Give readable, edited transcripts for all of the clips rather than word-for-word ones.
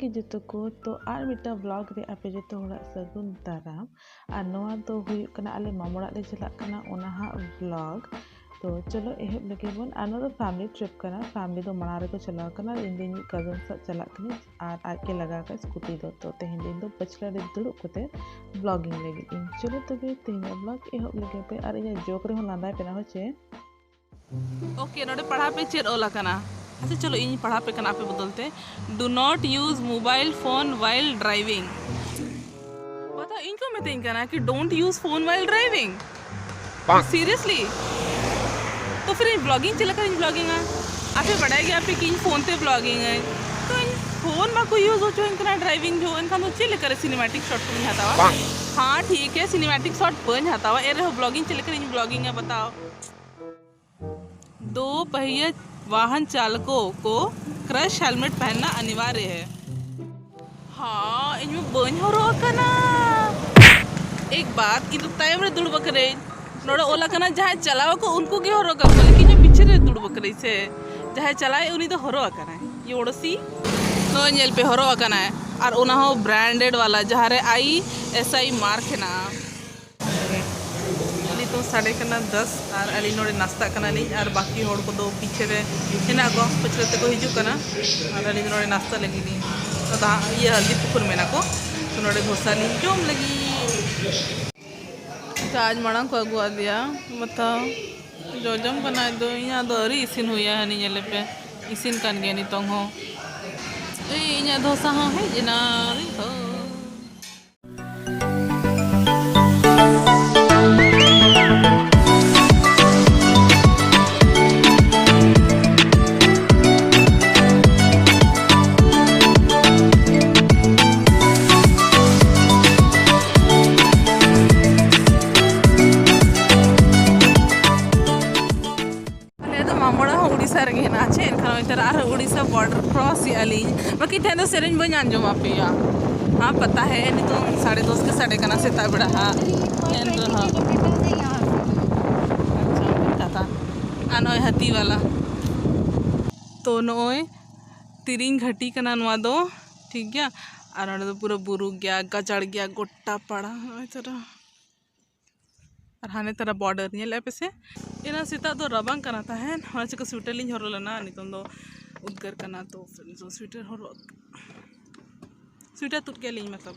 ᱜᱮ ᱡᱚᱛᱚ ᱠᱚ ᱛᱚ ᱟᱨ ᱢᱤᱫᱴᱟᱝ ᱵᱞᱚᱜ ᱨᱮ ᱟᱯᱮ ᱡᱚᱛᱚ ᱦᱚᱲᱟᱜ ᱥᱟᱹᱜᱩᱱ ᱫᱟᱨᱟᱢ ᱟᱨ ᱱᱚᱣᱟ ᱫᱚ ᱦᱩᱭᱩᱜ ᱠᱟᱱᱟ ᱟᱞᱮ ᱢᱟᱢᱟ ᱚᱲᱟᱜ ᱞᱮ ᱪᱟᱞᱟᱜ ᱠᱟᱱᱟ ᱚᱱᱟ ᱦᱟᱸᱜ ᱵᱞᱚᱜ ᱛᱚ ᱪᱚᱞᱚ ᱮᱦᱚᱵ ᱞᱮᱜᱮ ᱵᱚᱱ ᱟᱨ ᱱᱚᱣᱟ ᱫᱚ ᱯᱷᱮᱢᱤᱞᱤ ᱴᱨᱤᱯ ᱠᱟᱱᱟ ᱯᱷᱮᱢᱤᱞᱤ ᱫᱚ ᱢᱟᱲᱟᱝ ᱨᱮᱠᱚ ᱪᱟᱞᱟᱣ ᱠᱟᱱᱟ ᱤᱧ ᱫᱚ ᱤᱧ ᱠᱟᱡᱤᱱ ᱥᱟᱶ ᱪᱟᱞᱟᱜ ᱠᱟᱹᱱᱟᱹᱧ ᱟᱨ ᱟᱡ ᱜᱮ ᱞᱟᱜᱟᱣ ᱠᱟᱜ ᱥᱠᱩᱴᱤ ᱫᱚ ᱛᱚ ᱛᱮᱦᱮᱧ ᱫᱤᱱ ᱫᱚ ᱯᱟᱪᱷᱞᱟ ᱨᱮ ᱫᱩᱲᱩᱵ ᱠᱟᱛᱮ ᱵᱞᱚᱜᱤᱝ ᱞᱟᱹᱜᱤᱫ ᱤᱧ ᱪᱚᱞᱚ ᱛᱚᱵᱮ ᱛᱮᱦᱮᱧᱟᱜ ᱵᱞᱚᱜ ᱮᱦᱚᱵ ᱞᱮᱜᱮ ᱯᱮ ᱟᱨ ᱤᱧᱟᱹᱜ ᱡᱳᱠ ᱨᱮᱦᱚᱸ ᱞᱟᱸᱫᱟᱭ ᱯᱮ ᱦᱚᱸ ᱪᱮ ओके नोडे पढ़ा पे चेर ओला कना अच्छा चलो इन पढ़ा पे कना पे बदलते do not use mobile phone while driving पता इनको मैं थिंक कना कि don't use phone while driving seriously तो फिर ब्लॉगिंग चला कर ब्लॉगिंग आपे बढ़ाई गया आपे कि फोन पे ब्लॉगिंग है तो फोन में कोई यूज हो जो इनका ड्राइविंग जो इनका तो चिल करे सिनेमैटिक शॉट को नहीं हटावा हाँ ठीक है सिनेमैटिक शॉट बन हटावा ए रहे ब्लॉगिंग चले कर ब्लॉगिंग है बताओ दो पहिए वाहन चालकों को क्रश हेलमेट पहनना अनिवार्य है हाँ इनमें बन हो रहा एक बात इन तायम रे दुड़ बकरे नोड़ा ओला कना जहाँ चलाओ को उनको के हो रहा लेकिन जो पीछे रे दुड़ बकरे से जहाँ चलाए उन्हीं तो हो रहा है ये ओडसी नो नेल पे हो रहा है और उन्हें हो ब्रांडेड वाला जहाँ रे ISI मार्क है ना तो 10:30 और अली नोड़े नाश्ता करना ली और बाकी होड़ को दो पीछे रे हेना को पछले ते को हिजू करना और अली नोड़े नाश्ता लगी ली तो ये हल्दी पुकुर में ना को तो नोड़े धोसा ली जोम लगी तो आज मड़ा को अगुआ दिया बताओ जो जम बना दो यहाँ दो अरी इसिन हुई है नहीं जले पे इसिन कान गया नहीं तो हो यहाँ धोसा हाँ है जना उड़ीसा बॉर्डर क्रॉस अली बाकी थे तो सेरेंज बन आंजम आप हाँ पता है नहीं तो 2:30 के 2:30 सेता बेड़ा हाँ अच्छा नॉय हाथी वाला तो नॉय तिरिंग घटी कना नवा दो ठीक गया और तो पूरा बुरु गया गजाड़ गया गोटा पड़ा तरह और हाने तरह बॉर्डर नहीं पे इना सीता तो रबांग करना था है हाँ चिका स्वेटर लिंग हरो लेना नितों दो उद्गर करना तो फिर जो स्वेटर हरो स्वेटर तुट के लिंग मतलब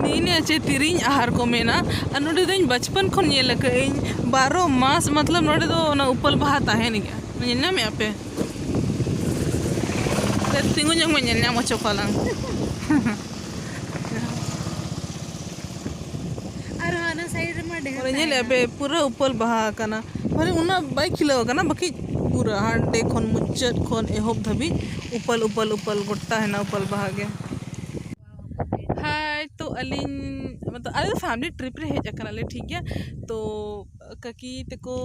नहीं अच्छे तिरिंग आहार को में ना नोड़े दो बचपन खन ये लगे 12 मास मतलब नोड़े दो ना उपल बहाता है नहीं क्या मैं ना मैं पे तिंगु जंग मैं ना मचो कलांग पूरा उपल बहा करना माने उना बाइक खिलाव करना बाकी पूरा हांडे खन मुच्चत खन एहब धबी उपल उपल उपल गोटा है ना उपल बहा गया हाय तो अलिन मतलब अरे फैमिली ट्रिप रे हेज करना ले ठीक है तो ककी तेको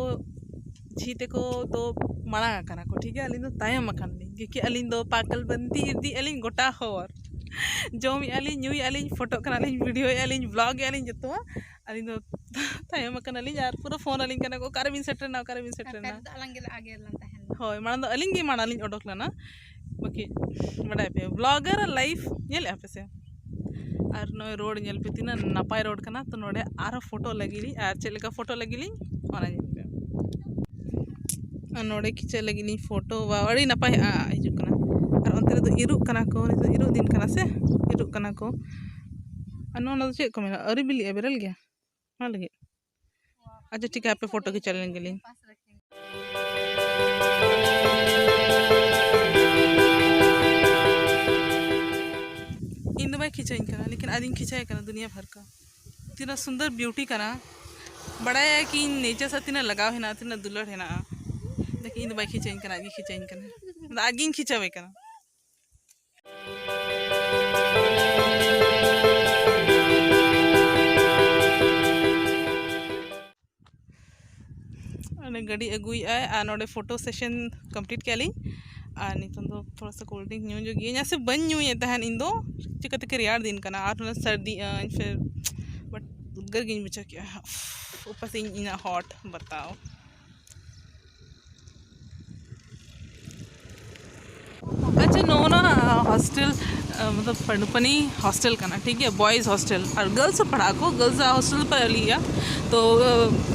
छी तेको तो माड़ा करना को ठीक है अलिन तो तायम अकन ली क्योंकि अलिन दो पाकल बंदी इदी अलिन गोटा होर जोम अलिन न्यू अलिन फोटो करना अलिन वीडियो अलिन ब्लॉग अलिन जतो अलिन दो तायम अकन अलिन यार पूरा फोन अलिन करना को कार बिन सेटर ना होय माना दो अलिन गे माना अलिन ओडक लना बाकी बड़ा पे ब्लॉगर लाइफ नेल पे से और नोय रोड नेल पे तिना नापाय रोड कना तो नोडे आरो फोटो लगी और चेलेका फोटो लगी ओना नेल पे नोडे खिचे लगी फोटो वा अड़ी नापाय हिजु कना और अंतरे तो इरुक कना को इरुक दिन कना से इरुक कना को अनो ना तो चेक को मेरा अरी बिली बेरल गया हाँ लगे अच्छा ठीक है आप फोटो खिंचा लेंगे इन बाई खिंचाइन कना लेकिन आज खिंचाए कना दुनिया भर का तीना सुंदर ब्यूटी कना बड़ा है कि नेचर से तीना लगाव है ना तीना दुलड़ है ना लेकिन इन बाई खिंचाइन कना आज खिंचाइन कना आज खिंचावे कना गाड़ी अगुई आए नोडे फोटो सेशन कंप्लीट किया और नितों दो थोड़ा सा कोल्ड ड्रिंक न्यू जो गई से बन न्यूए तहन इन दो चिकते के रियार दिन कना और सर्दी फिर बट उद्गर गिन बुझा क्या ऊपर से इन हॉट बताओ अच्छा नो ना हॉस्टल मतलब पंडुपनी हॉस्टल करना ठीक है बॉयज़ हॉस्टल और गर्ल्स पढ़ा को गर्ल्स हॉस्टल पर लिया तो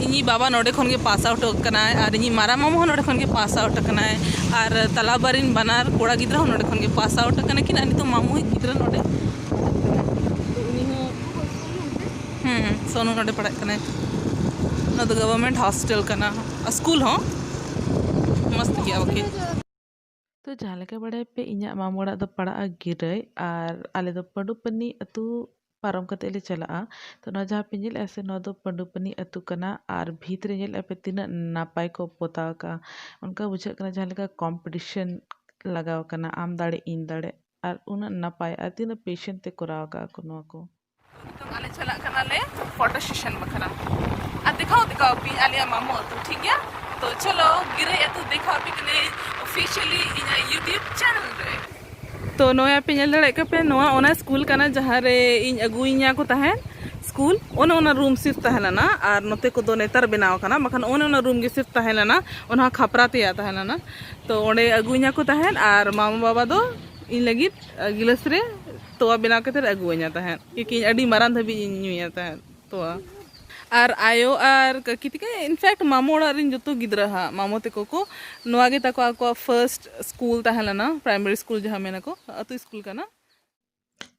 इनी बाबा नोडे खन के पास आउट करना है और इनी मारा मामू नोडे खन के पास आउट करना है और तलाबारिन बनार कोड़ा गिद्रा नोडे खन के पास आउट करना कि तो मामू गिद्रा नोडे तो उनी सोनू नोडे पढ़ा करना है तो गवर्नमेंट हॉस्टल करना स्कूल हो मस्त गया ओके तो जहाँ लेके बड़े पे इᱧᱟᱹᱜ मामू ओड़ा दो पड़ा गिरई और आले दो पंडुपनी अतु पारम कते ले चला तो ना जहाँ पे ñel ऐसे ना दो पंडुपनी अतु कना और भीतर ñel पे तीना नापाय को पोता का उनका बुझे कना जहाँ लेका कंपटीशन लगाव कना आम दाड़े इन दाड़े और उना नापाय और तीना पेशेंट ते कराव का कोनो को तो आले चला कना ले फोटो सेशन बखरा आ दिखाओ भी आले मामू अतु ठीक है तो चलो गिरे अतु दिखाओ भी कने ऑफिशियली इन यूट्यूब चैनल रे तो नोया पे ñel दड़े पे नोआ ओना स्कूल कना जहाँ रे इन अगुइया को तहन स्कूल ओना रूम सिर्फ तहलना और नोते को दो नेतर बनाव कना मखन ओना रूम गे सिर्फ तहलना ओना खपरा ते तहलना तो ओंडे अगुइया को तहन और मामा बाबा दो इन लगी गिलास रे तोआ बनाव कते अगुइया तहन क्योंकि अडी मारान धबी ᱧᱩᱭᱟ तहन तोआ और आयो और कितके इनफैक्ट मामू ओड़ा रिन जतो गिद्रा हा मामो तेको को नोआ गे ताको आको फर्स्ट स्कूल तहलना प्राइमरी स्कूल जहाँ मेना को अतु स्कूल का ना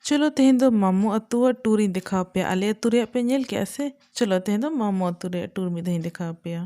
चलो तेहन दो मामू अतु टूर इन दिखाव पे आले अतु रे पे ñel के ऐसे चलो तेहन दो मामू अतु रे टूर में दही दिखाव पे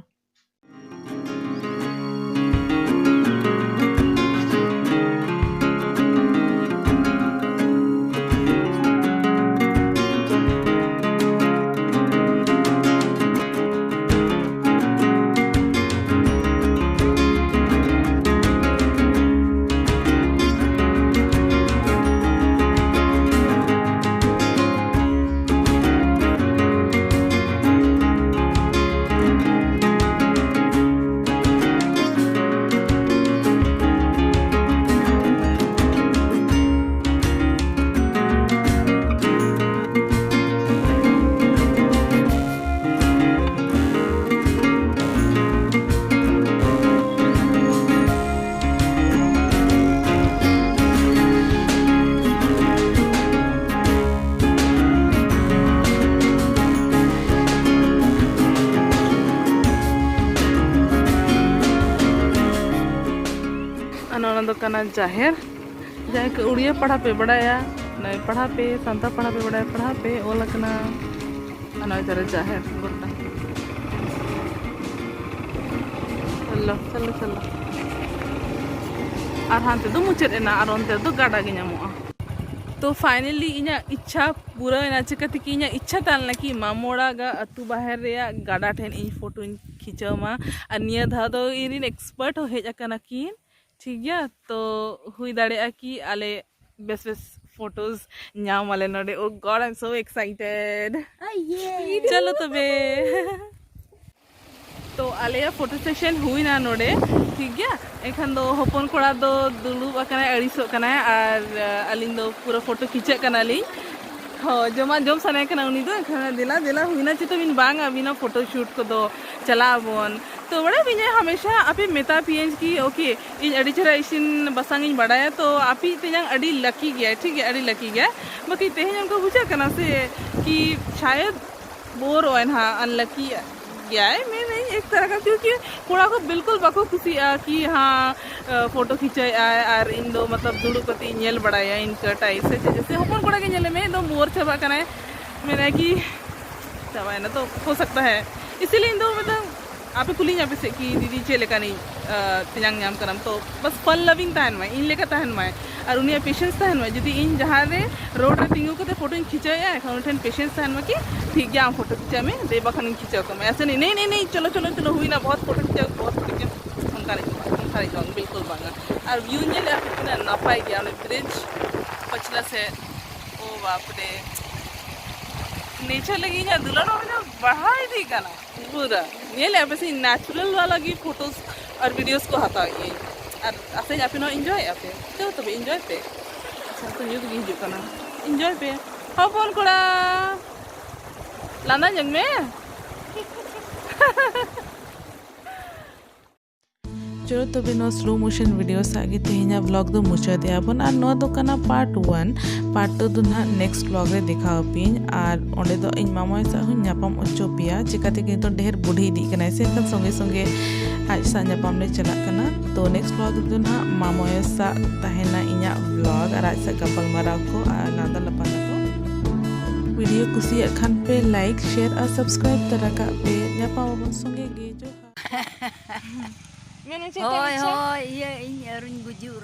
कना जाहिर जाए के उड़िया पढ़ा पे बड़ाया नए पढ़ा पे संता पढ़ा पे बड़ाया पढ़ा पे ओला कना अना जरा जाहिर बोलता चलो चलो चलो और हांते दो मुचेद एना और ओनते दो गाड़ा गे ᱧᱟᱢᱚᱜᱼᱟ तो फाइनली इना इच्छा पूरा ना चिकाते कि इना इच्छा तालना कि मामोड़ा गा अतु बाहर रे गाड़ा ठेन इन फोटो खिंचामा और निया धा दो इरिन एक्सपर्ट हो हेज अकना कि ठीक है तो हुई दाड़े कि आले बेस बेस फोटोज नाम वाले नोडे oh God I am so excited चलो तबे तो आले फोटो सेशन हुई ना नोडे ठीक है एखन दो हपन कोड़ा दो दुलुब अकना अड़िसो कना और अलिन दो पूरा फोटो खींचे कना ली हो जमा जम सने कना उनी दो एखन दिला दिला हुईना चितो बिन बांग अबिना फोटो शूट को दो चला बोन तो बड़ा भी हमेशा आपे मेता पीएंज की ओके इन अड़ी चरा इसिन बसांग इन बड़ाया तो आपी तेजंग अड़ी लकी गया ठीक है अड़ी लकी गया बाकी तेहन हमको बुझा करना से कि शायद बोर होन हाँ अनलकी गया है मैं नहीं एक तरह का क्योंकि कोड़ा को बिल्कुल बाको खुशी कि हाँ फोटो खींचे और इन दो मतलब दुड़ू पति ñel बड़ाया इनका टाइप से जैसे हपन कोड़ा के ñel में दो बोर छबा करना है मैंने कि चबा है ना तो हो सकता है इसीलिए इन दो मतलब आप कुली यहाँ पे से कि दीदी चे लेका नहीं तियांग नाम करम तो बस फल लविंग तहन में इन लेका तहन में और उन्हें पेशेंस तहन में जुदी इन जहाँ रे रोड रे तिंगु को फोटो खींचाया एखन उठन पेशेंस तहन में कि ठीक है हम फोटो खींचा में देबा खन खींचा को मैं ऐसे नहीं चलो चलो चलो हुई ना बहुत फोटो खींचा बहुत फोटो खींचा उनका नहीं बिल्कुल बांगा और व्यू ñel कितना नापाई गया ब्रिज पछला से ओ बाप रे नेचर लगी ना दुल्हन ना बढ़ाई थी का ना पूरा ये ले ऐसे नेचुरल वाला की फोटोज और वीडियोस को हता ये और ऐसे आप नो एंजॉय आप चलो तब एंजॉय पे अच्छा तो न्यूज़ भी हिजू करना एंजॉय पे हाँ फोन कोड़ा लाना जंग में चलो तबे नो स्लो मोशन वीडियो सागे तेहना ब्लॉग दो मुचादे आबन और नो दो कना पार्ट 1 पार्ट 2 दो ना नेक्स्ट ब्लॉग रे दिखाओ पिन और ओंडे दो इन मामा सा हुन न्यापाम ओचो पिया चिकाते कि तो ढेर बुढ़ी दी कना से kan संगे संगे आज सा न्यापाम ले चला कना तो नेक्स्ट ब्लॉग दो ना मामा सा तहेना इnya ब्लॉग और आज सा गपल मारा को नादा लपा को वीडियो कुसिया खान पे लाइक शेयर और सब्सक्राइब तरका पे न्यापाम संगे गे जो Hoy, hoy, iya, ini arun gujur